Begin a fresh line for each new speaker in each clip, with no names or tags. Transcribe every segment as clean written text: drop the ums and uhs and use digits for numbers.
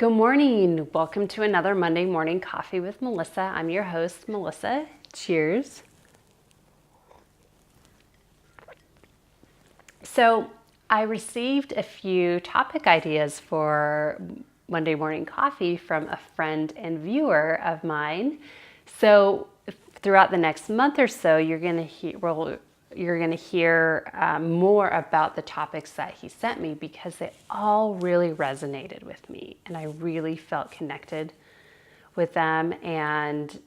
Good morning. Welcome to another Monday Morning Coffee with Melissa. I'm your host, Melissa. Cheers. So, I received a few topic ideas for Monday Morning Coffee from a friend and viewer of mine. So, throughout the next month or so, you're going to hear more about the topics that he sent me because they all really resonated with me and I really felt connected with them. And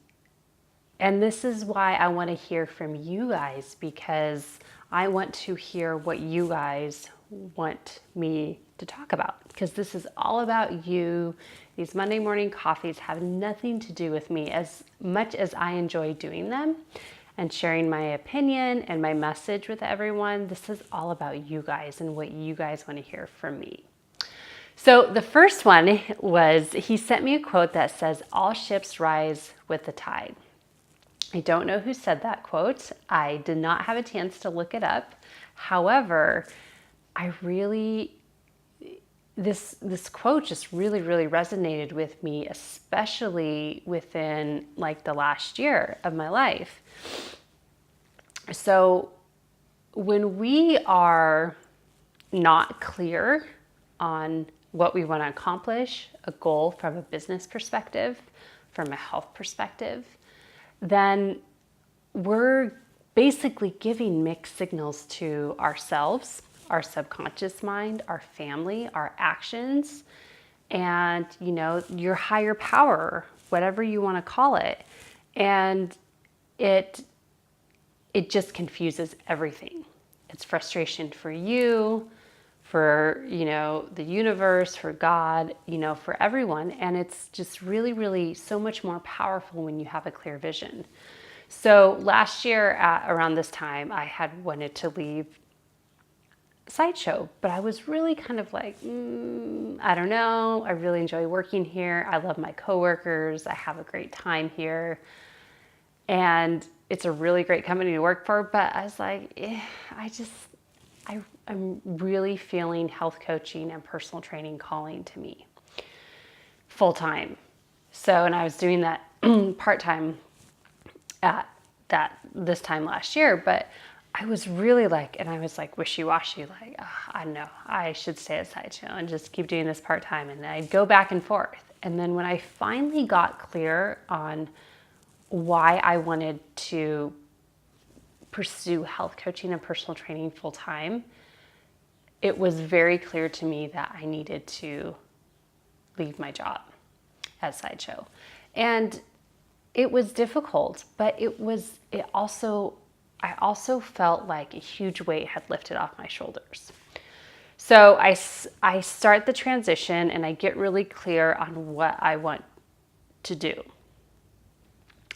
this is why I want to hear from you guys, because I want to hear what you guys want me to talk about, because this is all about you. These Monday morning coffees have nothing to do with me. As much as I enjoy doing them and sharing my opinion and my message with everyone, this is all about you guys and what you guys want to hear from me. So the first one was, he sent me a quote that says, "All ships rise with the tide." I don't know who said that quote. I did not have a chance to look it up. However, this quote just really resonated with me, especially within like the last year of my life. So when we are not clear on what we want to accomplish, a goal from a business perspective, from a health perspective, then we're basically giving mixed signals to ourselves, our subconscious mind, our family, our actions, and your higher power, whatever you want to call it. And it just confuses everything. It's frustration for you, for the universe, for God, for everyone. And it's just really so much more powerful when you have a clear vision. So last year around this time, I had wanted to leave Sideshow, but I was really kind of like, I don't know. I really enjoy working here. I love my coworkers. I have a great time here. And it's a really great company to work for. But I was like, I'm really feeling health coaching and personal training calling to me full time. So, and I was doing that part time at this time last year, but I was really and I was like wishy-washy, I know I should stay at Sideshow and just keep doing this part time. And I'd go back and forth. And then when I finally got clear on why I wanted to pursue health coaching and personal training full time, it was very clear to me that I needed to leave my job at Sideshow. And it was difficult, but I also felt like a huge weight had lifted off my shoulders. So I start the transition and I get really clear on what I want to do.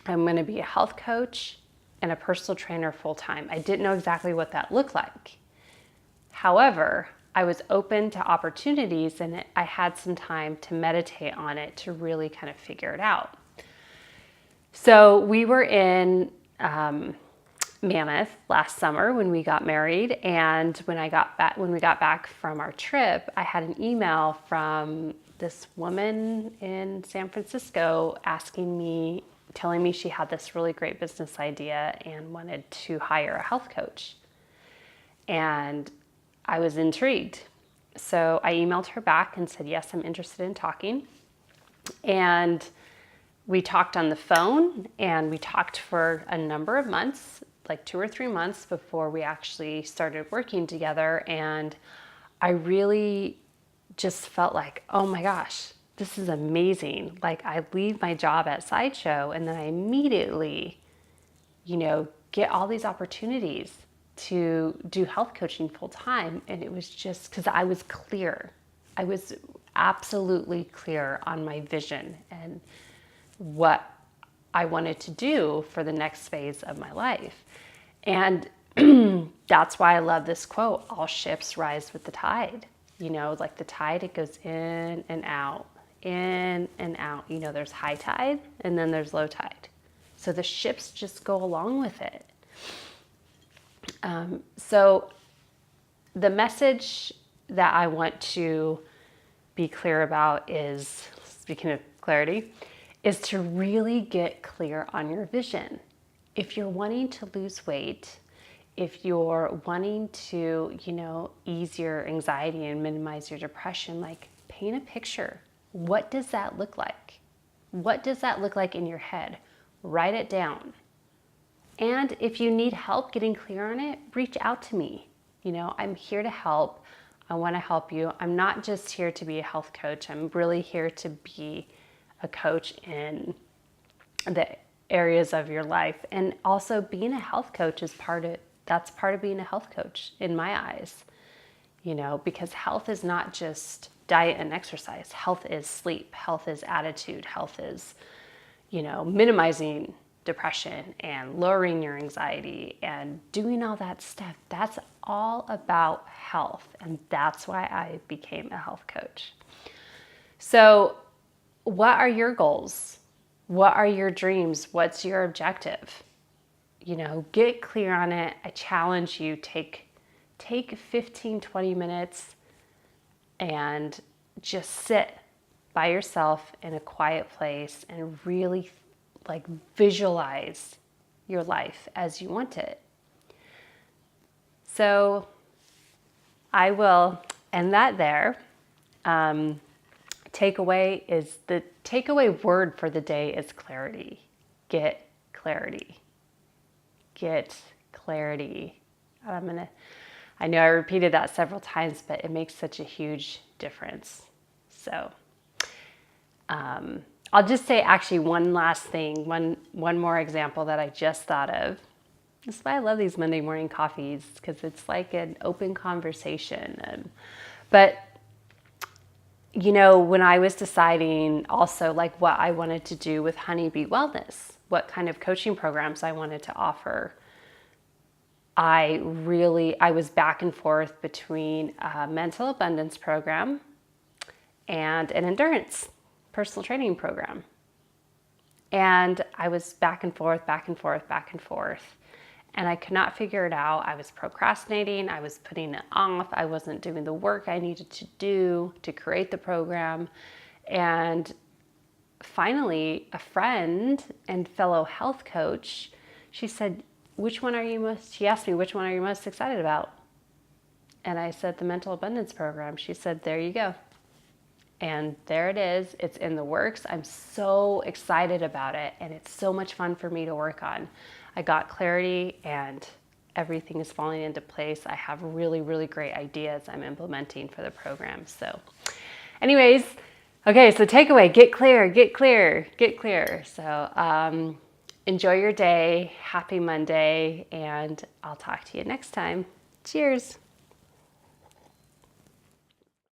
I'm going to be a health coach and a personal trainer full time. I didn't know exactly what that looked like. However, I was open to opportunities and I had some time to meditate on it to really kind of figure it out. So we were in Mammoth last summer when we got married, and when we got back from our trip, I had an email from this woman in San Francisco telling me she had this really great business idea and wanted to hire a health coach. And I was intrigued. So I emailed her back and said, yes, I'm interested in talking. And we talked on the phone, and we talked for a number of months, like 2 or 3 months before we actually started working together. And I really just felt like, oh my gosh, this is amazing. Like, I leave my job at Sideshow and then I immediately, get all these opportunities to do health coaching full time. And it was just because I was clear. I was absolutely clear on my vision and what I wanted to do for the next phase of my life. And that's why I love this quote, "All ships rise with the tide." Like the tide, it goes in and out, in and out. There's high tide and then there's low tide. So the ships just go along with it. So the message that I want to be clear about is, speaking of clarity, is to really get clear on your vision. If you're wanting to lose weight, if you're wanting to, ease your anxiety and minimize your depression, like paint a picture. What does that look like? What does that look like in your head? Write it down. And if you need help getting clear on it, reach out to me. I'm here to help. I want to help you. I'm not just here to be a health coach. I'm really here to be a coach in the areas of your life. And also being a health coach is that's part of being a health coach in my eyes, because health is not just diet and exercise. Health is sleep. Health is attitude. Health is, minimizing depression and lowering your anxiety and doing all that stuff. That's all about health. And that's why I became a health coach. So what are your goals? What are your dreams? What's your objective? Get clear on it. I challenge you, take 15, 20 minutes and just sit by yourself in a quiet place and really visualize your life as you want it. So I will end that there. The takeaway word for the day is clarity. Get clarity. Get clarity. I know I repeated that several times, but it makes such a huge difference. So I'll just say actually one last thing, one more example that I just thought of. That's why I love these Monday morning coffees, because it's like an open conversation. But when I was deciding also what I wanted to do with Honeybee Wellness, what kind of coaching programs I wanted to offer, I was back and forth between a mental abundance program and an endurance personal training program. And I was back and forth. And I could not figure it out. I was procrastinating. I was putting it off. I wasn't doing the work I needed to do to create the program. And finally, a friend and fellow health coach, she said, she asked me, which one are you most excited about? And I said, the mental abundance program. She said, there you go. And there it is. It's in the works. I'm so excited about it. And it's so much fun for me to work on. I got clarity and everything is falling into place. I have really, really great ideas I'm implementing for the program. So anyways, okay, so takeaway, get clear. So enjoy your day. Happy Monday. And I'll talk to you next time. Cheers.